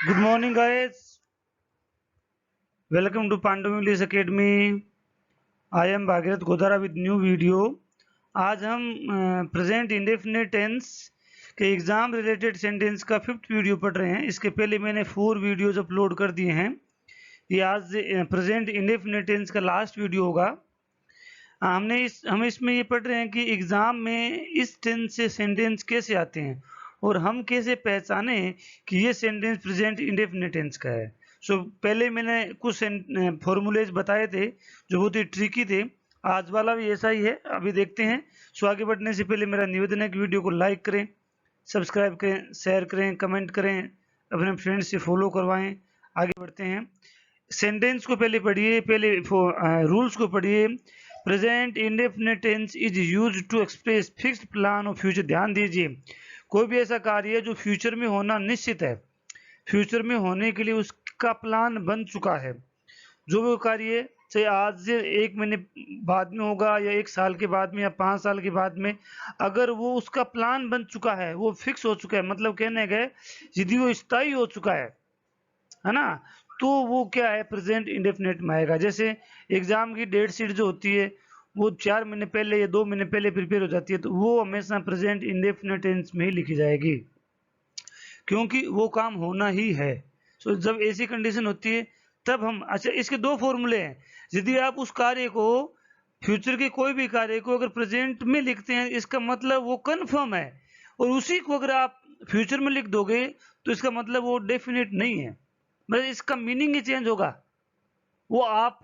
Good morning, guys. Welcome to Pandu English Academy. I am Bhagirath Godara with new video. आज हम present indefinite tense के exam related sentence का 5th video पढ़ रहे हैं। इसके पहले मैंने 4 वीडियोज अपलोड कर दिए हैं। ये आज प्रेजेंट इंडेफिनिट टेंस का लास्ट वीडियो होगा। हम इसमें ये पढ़ रहे हैं कि एग्जाम में इस टेंस से सेंटेंस कैसे आते हैं और हम कैसे पहचाने कि ये सेंटेंस प्रेजेंट इंडेफिनिट टेंस का है। पहले मैंने कुछ फॉर्मूलेज बताए थे जो बहुत ही ट्रिकी थे। आज वाला भी ऐसा ही है, अभी देखते हैं। आगे बढ़ने से पहले मेरा निवेदन है कि वीडियो को लाइक करें, सब्सक्राइब करें, शेयर करें, कमेंट करें, अपने फ्रेंड्स से फॉलो करवाएं। आगे बढ़ते हैं। सेंटेंस को पहले पढ़िए, पहले रूल्स को पढ़िए। Present indefinite tense is used to express fixed plan of future. ध्यान दीजिए, कोई भी ऐसा कार्य है जो फ्यूचर में होना निश्चित है, फ्यूचर में होने के लिए उसका प्लान बन चुका है। जो वो कार्य चाहे आज से 1 महीने बाद में होगा या 1 साल के बाद में या 5 साल के बाद में, अगर वो उसका प्लान बन चुका है, वो फिक्स हो चुका है, मतलब कहने गए यदि वो स्थायी हो चुका है ना, तो वो क्या है, प्रेजेंट इंडेफिनिट में आएगा। जैसे एग्जाम की डेट शीट जो होती है वो 4 महीने पहले या 2 महीने पहले प्रिपेयर हो जाती है, तो वो हमेशा प्रेजेंट इंडेफिनिट टेंस में ही लिखी जाएगी, क्योंकि वो काम होना ही है। जब ऐसी कंडीशन होती है तब हम, अच्छा इसके 2 फॉर्मूले हैं। यदि आप उस कार्य को, फ्यूचर के कोई भी कार्य को अगर प्रेजेंट में लिखते हैं, इसका मतलब वो कंफर्म है, और उसी को अगर आप फ्यूचर में लिख दोगे तो इसका मतलब वो डेफिनेट नहीं है, मतलब इसका मीनिंग ही चेंज होगा। वो आप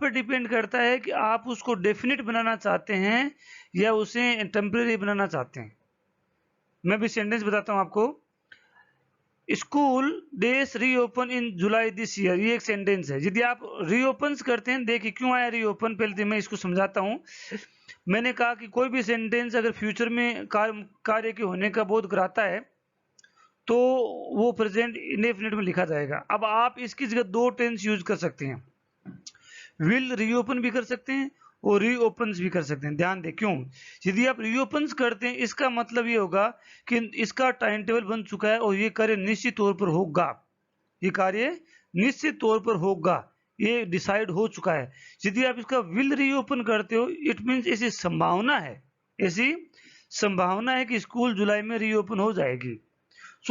पे डिपेंड करता है कि आप उसको डेफिनेट बनाना चाहते हैं या उसे टेम्परेरी बनाना चाहते हैं। मैं भी सेंटेंस बताता हूं आपको। School days reopen in July this year, ये एक सेंटेंस है। यदि आप रीओपन करते हैं, देखिए क्यों आया रीओपन, पहले तो मैं इसको समझाता हूं। मैंने कहा कि कोई भी सेंटेंस अगर फ्यूचर में कार्य के होने का बोध कराता है तो वो प्रेजेंट इंडेफिनिट में लिखा जाएगा। अब आप इसकी जगह 2 टेंस यूज कर सकते हैं, विल रीओपन भी कर सकते हैं और रीओपन भी कर सकते हैं। ध्यान दें क्यों। यदि आप रीओपन करते हैं, इसका मतलब ये होगा कि इसका टाइम टेबल बन चुका है और ये कार्य निश्चित तौर पर होगा, ये कार्य निश्चित तौर पर होगा, ये डिसाइड हो चुका है। यदि आप इसका विल रीओपन करते हो, इट मीन्स ऐसी संभावना है, ऐसी संभावना है कि स्कूल जुलाई में रीओपन हो जाएगी।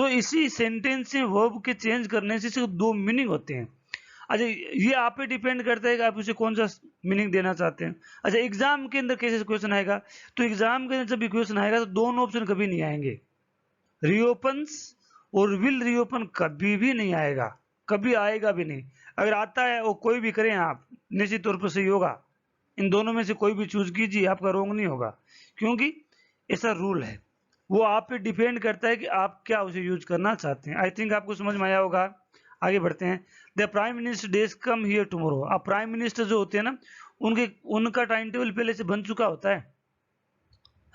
इसी सेंटेंस से वर्ब के चेंज करने से सिर्फ 2 मीनिंग होते हैं। अच्छा, ये आप पे डिपेंड करता है कि आप उसे कौन सा मीनिंग देना चाहते हैं। अच्छा, एग्जाम के अंदर कैसे क्वेश्चन आएगा, तो एग्जाम के अंदर जब भी क्वेश्चन आएगा तो दोनों ऑप्शन कभी नहीं आएंगे, रीओपन्स और विल रीओपन कभी भी नहीं आएगा, कभी आएगा भी नहीं। अगर आता है वो कोई भी करें आप, निश्चित तौर पर सही होगा। इन दोनों में से कोई भी चूज कीजिए, आपका रॉन्ग नहीं होगा, क्योंकि ऐसा रूल है। वो आप पे डिपेंड करता है कि आप क्या उसे यूज करना चाहते हैं। आई थिंक आपको समझ में आया होगा। आगे बढ़ते हैं। The prime minister days come here tomorrow. अब प्राइम मिनिस्टर जो होते हैं ना, उनका टाइम टेबल पहले से बन चुका होता है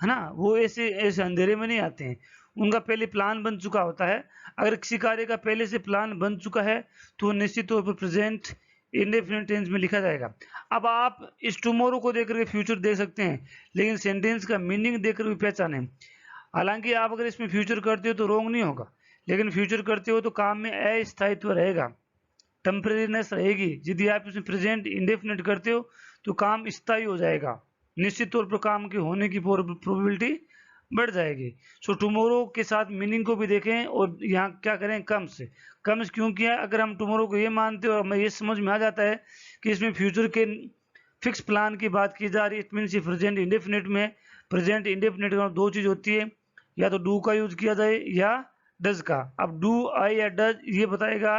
ना। वो ऐसे ऐसे अंधेरे में नहीं आते हैं, उनका पहले प्लान बन चुका होता है। अगर किसी कार्य का पहले से प्लान बन चुका है तो निश्चित तौर पर प्रेजेंट इंडेफिनिट टेंस में लिखा जाएगा। अब आप इस टुमारो को देख करके फ्यूचर देख सकते हैं, लेकिन सेंटेंस का मीनिंग देखकर भी पहचाने। हालांकि आप अगर इसमें फ्यूचर करते हो तो रॉन्ग नहीं होगा, लेकिन फ्यूचर करते हो तो काम में अस्थायित्व रहेगा, टेम्परेरीनेस रहेगी। यदि आप इसमें प्रेजेंट इंडेफिनिट करते हो तो काम स्थायी हो जाएगा, निश्चित तौर पर काम के होने की प्रोबेबिलिटी बढ़ जाएगी। टुमारो के साथ मीनिंग को भी देखें और यहाँ क्या करें, कम्स क्यों किया। अगर हम टुमारो को ये मानते हो और हमें ये समझ में आ जाता है कि इसमें फ्यूचर के फिक्स प्लान की बात की जा रही है, इट मीन प्रेजेंट इंडेफिनिट में प्रेजेंट इंडेफिनिट में 2 चीज होती है, या तो डू का यूज किया जाए या डज का। अब डू आई या डज ये बताएगा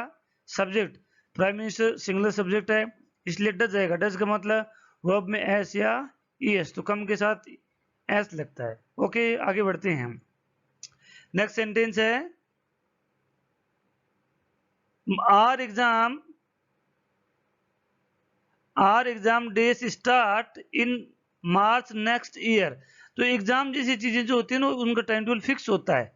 subject, prime minister singular subject है इसलिए डज जाएगा। डज का मतलब वर्ब में एस या ईएस, तो कम के साथ एस लगता है। ओके, आगे बढ़ते हैं हम। नेक्स्ट सेंटेंस है, our exam days start in March next year. तो एग्जाम जैसी चीजें जो होती है ना, उनका टाइम टेबल फिक्स होता है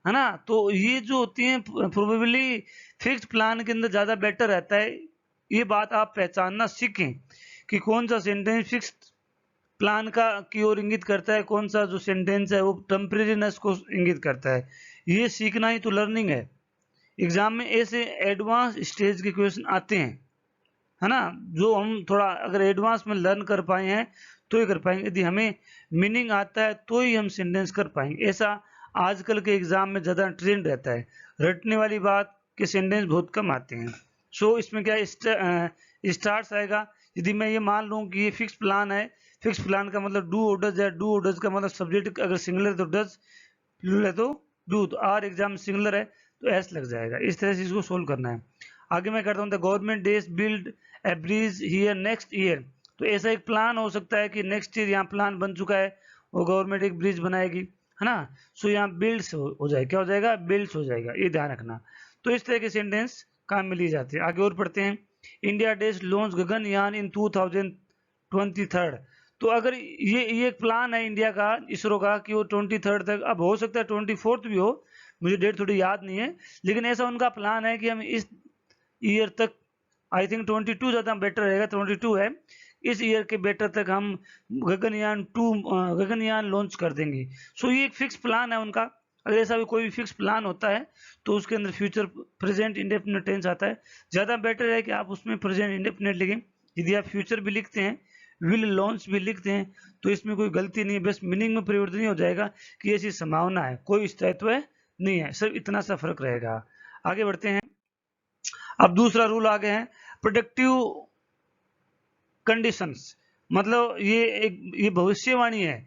ना। तो ये जो होती है प्रोबेबली फिक्स्ड प्लान के अंदर ज्यादा बेटर रहता है। ये बात आप पहचानना सीखें कि कौन सा सेंटेंस फिक्स्ड प्लान का की ओर इंगित करता है, कौन सा जो सेंटेंस है वो टेम्परेरीनेस को इंगित करता है। ये सीखना ही तो लर्निंग है, एग्जाम में ऐसे एडवांस स्टेज के क्वेश्चन आते हैं, है ना, जो हम थोड़ा अगर एडवांस में लर्न कर पाए हैं तो ही कर पाएंगे, यदि हमें मीनिंग आता है तो ही हम सेंटेंस कर पाएंगे। ऐसा आजकल के एग्जाम में ज़्यादा ट्रेंड रहता है, रटने वाली बात के सेंटेंस बहुत कम आते हैं। सो इसमें क्या स्टार्स आएगा। यदि मैं ये मान लूँ कि ये फिक्स प्लान है, फिक्स प्लान का मतलब डू और डज है, डू और डज का मतलब सब्जेक्ट अगर सिंगुलर है तो डज, प्लूरल है तो डू, तो आर एग्जाम सिंगुलर है तो एस लग जाएगा। इस तरह से इसको सोल्व करना है। आगे मैं करता हूँ, the government days build a bridge here next year. तो ऐसा एक प्लान हो सकता है कि नेक्स्ट ईयर यहाँ प्लान बन चुका है, वो गवर्नमेंट एक ब्रिज बनाएगी, है ना। सो यहाँ बिल्ड्स हो जाएगा, क्या हो जाएगा, बिल्ड्स हो जाएगा, ये ध्यान रखना। तो इस तरह के सेंटेंस काम में लिए जाते हैं। आगे और पढ़ते हैं, इंडिया डेज लॉन्च गगनयान इन 2023। तो अगर ये एक प्लान है इंडिया का, इसरो का, कि वो 23 तक, अब हो सकता है 24 भी हो, मुझे डेट थोड़ी याद नहीं है, लेकिन ऐसा उनका प्लान है कि हम इस ईयर तक, आई थिंक 22 ज़्यादा बेटर रहेगा, 22 है, इस ईयर के बेटर तक हम गगनयान लॉन्च कर देंगे। सो ये एक फिक्स प्लान है उनका। अगर ऐसा भी कोई भी फिक्स प्लान होता है तो उसके अंदर फ्यूचर प्रेजेंट इंडेफिनिट टेंस आता है। ज़्यादा बेटर है कि आप उसमें प्रेजेंट इंडेफिनिट लिखें। यदि आप फ्यूचर भी लिखते हैं, विल लॉन्च भी लिखते हैं, तो इसमें कोई गलती नहीं है, बस मीनिंग में परिवर्तन नहीं हो जाएगा कि ऐसी संभावना है, कोई स्थायित्व नहीं है, सिर्फ इतना सा फर्क रहेगा। आगे बढ़ते हैं। अब दूसरा रूल आ गए हैं, प्रोडक्टिव कंडीशंस, मतलब ये भविष्यवाणी है।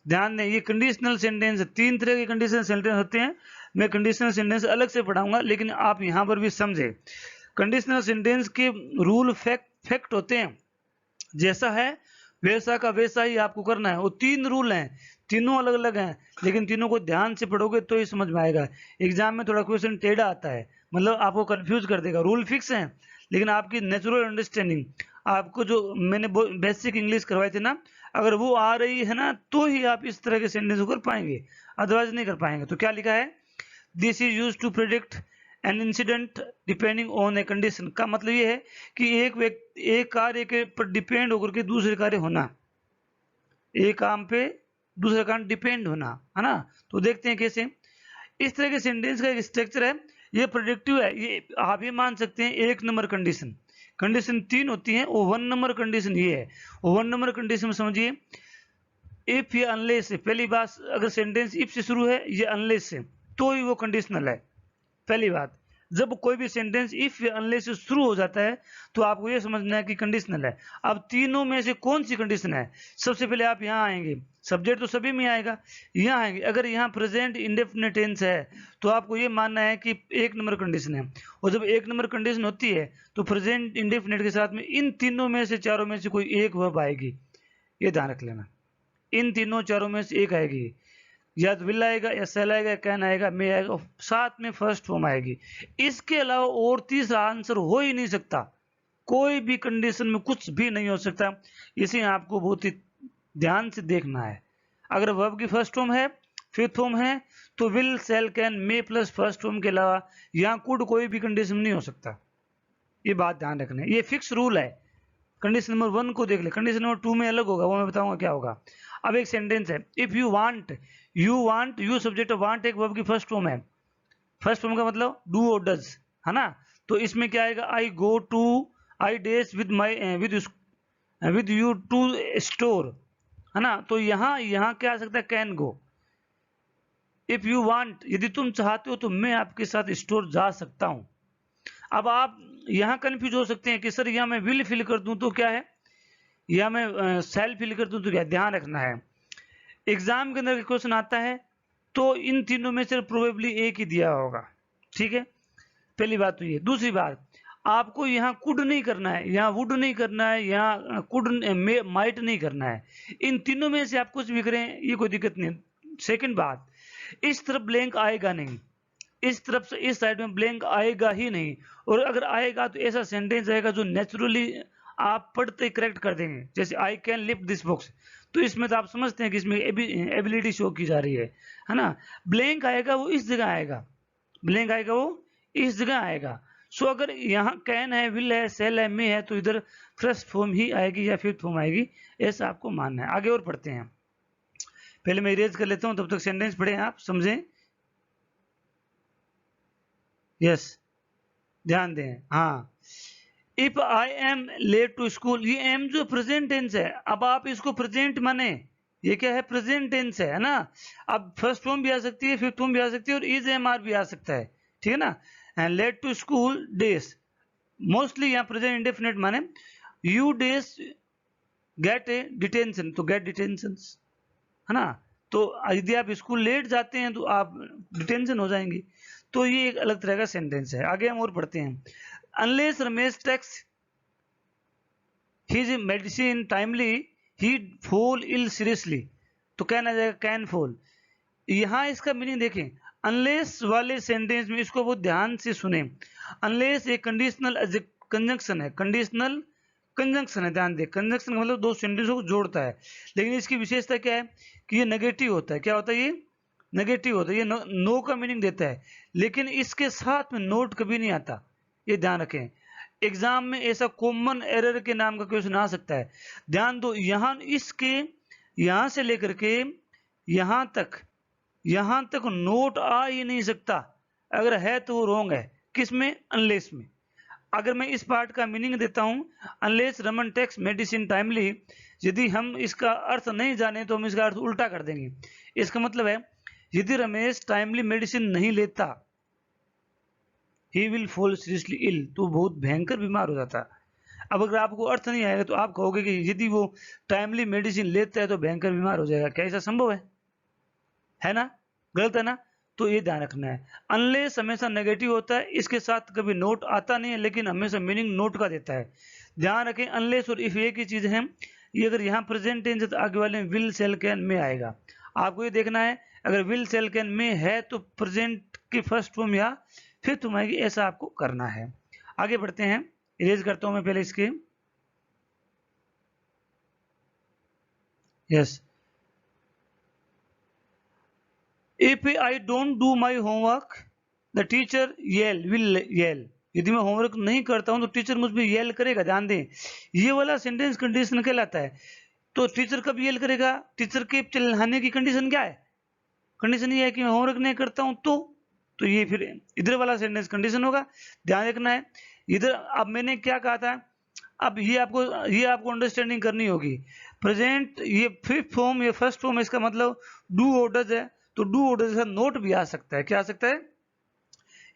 ध्यान दें, ये कंडीशनल सेंटेंस है। 3 तरह के कंडीशनल सेंटेंस होते हैं, मैं कंडीशनल सेंटेंस अलग से पढ़ाऊंगा, लेकिन आप यहां पर भी समझे। कंडीशनल सेंटेंस के रूल फैक्ट होते हैं, जैसा है वैसा का वैसा ही आपको करना है। वो 3 रूल हैं, तीनों अलग अलग हैं, लेकिन तीनों को ध्यान से पढ़ोगे तो ही समझ में आएगा। एग्जाम में थोड़ा क्वेश्चन टेढ़ा आता है, मतलब आपको कंफ्यूज कर देगा। रूल फिक्स हैं, लेकिन आपकी नेचुरल अंडरस्टैंडिंग, आपको जो मैंने बेसिक इंग्लिश करवाई थी ना, अगर वो आ रही है ना तो ही आप इस तरह के सेंटेंस को कर पाएंगे, अदरवाइज नहीं कर पाएंगे। तो क्या लिखा है, this is use to predict an incident depending on a condition. का मतलब ये है कि एक कार्य के पर डिपेंड होकर के दूसरे कार्य होना, एक काम पे दूसरे काम डिपेंड होना, है ना। तो देखते हैं कैसे। इस तरह के सेंटेंस का एक स्ट्रक्चर है, ये प्रेडिक्टिव है। ये आप ये मान सकते हैं 1 नंबर कंडीशन, कंडीशन 3 होती है, वो 1 नंबर कंडीशन ये है। वो 1 नंबर कंडीशन में समझिए, इफ या अनलेस से, पहली बात, अगर सेंटेंस इफ से शुरू है या अनलेस से, तो ही वो कंडीशनल है। पहली बात, जब कोई भी सेंटेंस इफ या अनलेस से शुरू हो जाता है तो आपको ये समझना है कि कंडीशनल है। अब तीनों में से कौन सी कंडीशन है, सबसे पहले आप यहाँ आएंगे, सब्जेक्ट तो सभी में आएगा, यहाँ आएंगे, अगर यहाँ प्रेजेंट इंडेफिनिट टेंस है तो आपको ये मानना है कि 1 नंबर कंडीशन है। और जब 1 नंबर कंडीशन होती है तो प्रेजेंट इंडेफिनिट के साथ में इन तीनों में से, चारों में से कोई एक वर्ब आएगी, ये ध्यान रख लेना। इन तीनों चारों में से एक आएगी, या तो विल आएगा, या सेल आएगा, या कैन आएगा, मे आएगा, साथ में फर्स्ट फॉर्म आएगी। इसके अलावा और तीसरा आंसर हो ही नहीं सकता, कोई भी कंडीशन में कुछ भी नहीं हो सकता। इसे आपको बहुत ही ध्यान से देखना है। अगर वर्ब की फर्स्ट फॉर्म है, फिफ्थ फॉर्म है, तो will, shall, can, may plus first form के अलावा यहाँ कुड कोई भी कंडीशन नहीं हो सकता। ये बात ध्यान रखना है, ये फिक्स रूल है। कंडीशन नंबर 1 को देख ले, कंडीशन नंबर 2 में अलग होगा, वो मैं बताऊंगा क्या होगा। अब एक सेंटेंस है, if you want, you subject want एक वर्ब की फर्स्ट फॉर्म है। फर्स्ट फॉर्म का मतलब डू और डज, है ना। तो इसमें क्या आएगा, I go to, I days with you to store, है ना। तो यहाँ क्या आ सकता है, can go. If you want, यदि तुम चाहते हो तो मैं आपके साथ स्टोर जा सकता हूं। अब आप यहाँ कंफ्यूज हो सकते हैं कि सर यहाँ मैं विल फिल कर दूं तो क्या है, या मैं सेल फिल कर दूं तो क्या। ध्यान रखना है, एग्जाम के अंदर क्वेश्चन आता है तो इन तीनों में से प्रोबेबली एक ही दिया होगा, ठीक है। पहली बात तो ये। दूसरी बात, आपको यहाँ कुड नहीं करना है, यहाँ वुड नहीं करना है, यहाँ कुड माइट नहीं करना है। इन तीनों में से आप कुछ भी करें, ये कोई दिक्कत नहीं। सेकंड बात, इस तरफ ब्लैंक आएगा नहीं, इस तरफ से इस साइड में ब्लैंक आएगा ही नहीं। और अगर आएगा तो ऐसा सेंटेंस आएगा जो नेचुरली आप पढ़ते करेक्ट कर देंगे, जैसे I can lift this box. तो इसमें तो आप समझते हैं कि इसमें एबिलिटी शो की जा रही है ना। ब्लैंक आएगा वो इस जगह आएगा, ब्लैंक आएगा वो इस जगह आएगा। सो अगर यहाँ कैन है, विल है, सेल है, मे है, तो इधर फर्स्ट फॉर्म ही आएगी या फिफ्थ फॉर्म आएगी, ऐसा आपको मानना है। आगे और पढ़ते हैं, पहले मैं इरेज कर लेता हूँ, तब तक सेंटेंस पढ़ें, आप समझें। यस, ध्यान दें। हाँ, if I am late to school, ये एम जो प्रेजेंट टेंस है, अब आप इसको प्रेजेंट माने, ये क्या है, प्रेजेंट टेंस है ना। अब फर्स्ट फॉर्म भी आ सकती है, फिफ्थ फॉर्म भी आ सकती है, और इज एम आर भी आ सकता है, ठीक है ना। Late to school days, mostly यहाँ प्रेजेंट इंडेफिनिट माने, you days get a detention, तो गेट डिटेंशन, है ना। तो यदि आप स्कूल लेट जाते हैं तो आप डिटेंशन हो जाएंगे। तो ये एक अलग तरह का सेंटेंस है। आगे हम और पढ़ते हैं। Unless Ramesh takes his medicine timely he fall ill seriously, तो कहना जाएगा कैन फॉल। यहाँ इसका मीनिंग देखें, अनलेस वाले सेंटेंस में इसको बहुत ध्यान से सुने। अनलेस एक कंडीशनल कंजंक्शन है, कंडीशनल कंजंक्शन है, ध्यान दे। कंजंक्शन का मतलब दो सेंटेंसों को जोड़ता है, लेकिन इसकी विशेषता क्या है कि ये नेगेटिव होता है। क्या होता है, ये नेगेटिव होता है, ये नो का मीनिंग देता है, लेकिन इसके साथ में नोट कभी नहीं आता, ये ध्यान रखें। एग्जाम में ऐसा कॉमन एरर के नाम का क्वेश्चन आ सकता है। ध्यान दो, यहां इसके यहां से लेकर के यहां तक नोट आ ही नहीं सकता, अगर है तो वो रॉन्ग है। किसमें, अनलेस में। अगर मैं इस पार्ट का मीनिंग देता हूं, unless Raman takes medicine timely, यदि हम इसका अर्थ नहीं जाने तो हम इसका अर्थ उल्टा कर देंगे। इसका मतलब है, यदि रमेश टाइमली मेडिसिन नहीं लेता, he will fall seriously ill, तो बहुत भयंकर बीमार हो जाता। अब अगर आपको अर्थ नहीं आएगा तो आप कहोगे कि यदि वो टाइमली मेडिसिन लेता है तो भयंकर बीमार हो जाएगा। क्या ऐसा संभव है ना, गलत है ना। तो ये ध्यान रखना है, अनलेस हमेशा नेगेटिव होता है, इसके साथ कभी नोट आता नहीं है, लेकिन हमेशा मीनिंग नोट का देता है। ध्यान रखें, अनलेस और इफ एक ही चीज है। ये अगर यहाँ प्रेजेंट टेंस है तो आगे वाले में विल सेल कैन में आएगा। आपको ये देखना है, अगर विल सेल कैन में है तो प्रेजेंट की फर्स्ट फॉर्म या फिफ्थ फॉर्म आएगी, ऐसा आपको करना है। आगे बढ़ते हैं, इरेज करता हूं मैं पहले इसके। Yes, if I don't do my homework the teacher will yell, यदि मैं होमवर्क नहीं करता हूं तो टीचर मुझ पर येल करेगा। ध्यान दें, ये वाला सेंटेंस कंडीशन कहलाता है। तो टीचर कब येल करेगा, टीचर के चिल्लाने की कंडीशन क्या है, कंडीशन ये है कि मैं होमवर्क नहीं करता हूं तो ये फिर इधर वाला सेंटेंस कंडीशन होगा। ध्यान रखना है। इधर अब मैंने क्या कहा था, अब ये आपको अंडरस्टैंडिंग करनी होगी। प्रेजेंट ये फिफ्थ फॉर्म, ये फर्स्ट फॉर्म, इसका मतलब डू ऑर्डर्स है, तो डू ऑर्डर के साथ नोट भी आ सकता है। क्या आ सकता है,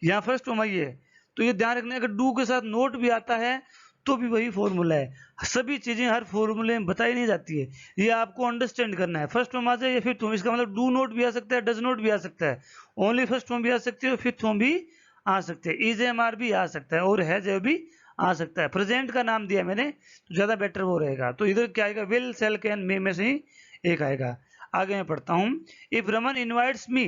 यहाँ फर्स्ट फॉर्म आई है, तो ये ध्यान रखना है, अगर डू के साथ नोट भी आता है तो भी वही फॉर्मूला है। सभी चीजें हर फॉर्मूले में बताई नहीं जाती है, ये आपको अंडरस्टैंड करना है। फर्स्ट फॉर्म आ जाए या फिफ्थ फॉर्म, इसका मतलब डू नोट भी आ सकता है, डज नोट भी आ सकता है, ओनली फर्स्ट फॉर्म भी आ सकती है और फिफ्थ फॉर्म भी आ सकते हैं, इज एम आर भी आ सकता है और हैज भी आ सकता है। प्रेजेंट का नाम दिया मैंने तो ज्यादा बेटर वो रहेगा। तो इधर क्या आएगा, विल सेल कैन मे में से ही एक आएगा। आगे मैं पढ़ता हूं, इफ रमन इनवाइट्स मी,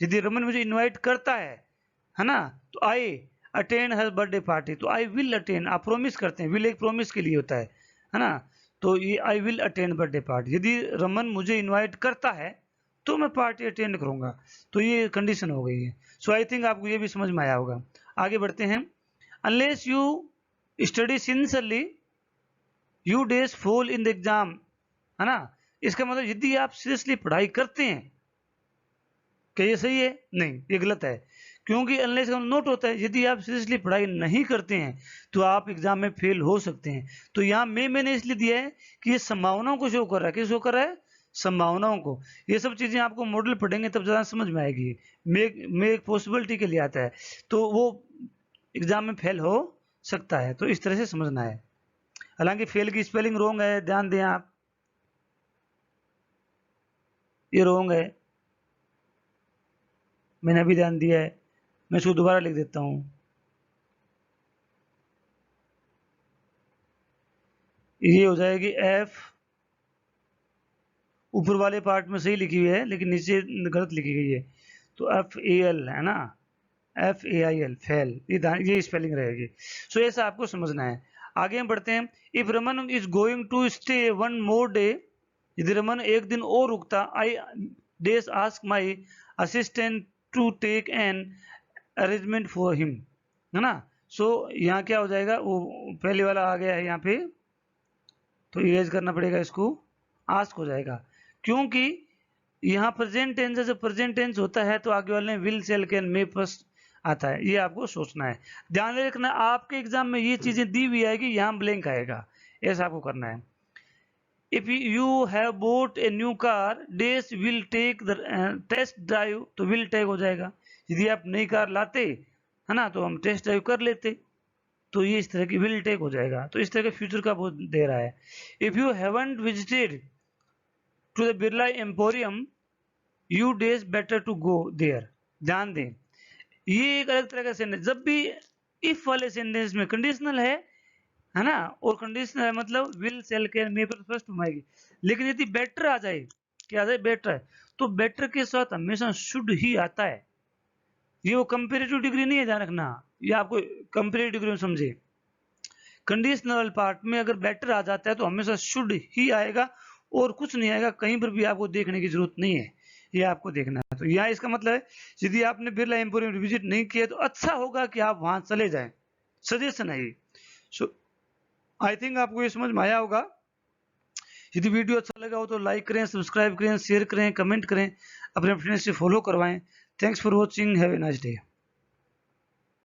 यदि रमन मुझे इनवाइट करता है ना, तो I attend her birthday party, तो आई विल अटेंड, आप प्रोमिस करते हैं, विल एक प्रोमिस के लिए होता है ना। तो ये I will attend birthday party, यदि रमन मुझे इनवाइट करता है तो मैं पार्टी अटेंड करूंगा, तो ये कंडीशन हो गई है। सो आई थिंक आपको ये भी समझ में आया होगा। आगे बढ़ते हैं, unless you study sincerely you days fall in the exam, है ना। इसका मतलब यदि आप सीरियसली पढ़ाई करते हैं, क्या ये सही है, नहीं ये गलत है, क्योंकि अनलेस का नोट होता है, यदि आप सीरियसली पढ़ाई नहीं करते हैं तो आप एग्जाम में फेल हो सकते हैं। तो यहाँ मैंने इसलिए दिया है कि ये संभावनाओं को शो कर रहा है, किस शो कर रहा है, संभावनाओं को। ये सब चीजें आपको मॉडल पढ़ेंगे तब ज्यादा समझ में आएगी। मेक पॉसिबिलिटी के लिए आता है, तो वो एग्जाम में फेल हो सकता है, तो इस तरह से समझना है। हालांकि फेल की स्पेलिंग रॉन्ग है, ध्यान दें आप, ये रॉन्ग है, मैंने अभी ध्यान दिया है। मैं इसको दोबारा लिख देता हूं, ये हो जाएगी एफ, ऊपर वाले पार्ट में सही लिखी हुई है लेकिन नीचे गलत लिखी गई है, तो एफ ए एल है ना, F A I L, fail, ये स्पेलिंग रहेगी। सो ऐसा आपको समझना है। आगे हम बढ़ते हैं, if Raman is going to stay one more day, यदि रमन एक दिन और रुकता, I days ask my assistant to take an arrangement for him, है ना। सो यहाँ क्या हो जाएगा, वो पहले वाला आ गया है यहाँ पे, तो इरेज करना पड़ेगा इसको, आस्क हो जाएगा, क्योंकि यहाँ प्रेजेंट टेंस है, जब प्रेजेंट टेंस होता है तो आगे वाले will shall can may first आता है, ये आपको सोचना है। ध्यान रखना आपके एग्जाम में ये चीजें दी हुई आएगी, यहाँ ब्लैंक आएगा, ऐसा आपको करना है। If you have bought a new car, this will take the test drive, तो विल टेक हो जाएगा। यदि आप नई कार लाते है ना, तो हम टेस्ट ड्राइव कर लेते, तो ये इस तरह की विल टेक हो जाएगा। तो इस तरह के फ्यूचर का बहुत दे रहा है। If you haven't visited to the Birla emporium, you days better to go there. ध्यान दें, ये एक अलग तरह का सेंटेंस। जब भी इफ वाले सेंटेंस में कंडीशनल है ना, और कंडीशनल है मतलब विल सेल कैन मे पर फर्स्ट घुमाएगी। लेकिन यदि बेटर आ जाए, क्या आ जाए, बेटर है, तो बेटर के साथ हमेशा शुड ही आता है। ये वो कंपेरेटिव डिग्री नहीं है, ध्यान रखना, ये आपको कंपेरेटिव डिग्री में समझे। कंडीशनल पार्ट में अगर बेटर आ जाता है तो हमेशा शुड ही आएगा और कुछ नहीं आएगा, कहीं पर भी आपको देखने की जरूरत नहीं है, ये आपको देखना है। तो यहाँ इसका मतलब है, यदि आपने बिरला एम्पोरियम विजिट नहीं किया तो अच्छा होगा कि आप वहां चले जाएं, सजेशन है ये। सो आई थिंक आपको ये समझ में आया होगा। यदि वीडियो अच्छा लगा हो तो लाइक करें, सब्सक्राइब करें, शेयर करें, कमेंट करें, अपने फ्रेंड्स से फॉलो करवाएं। Thanks for watching, have a nice day.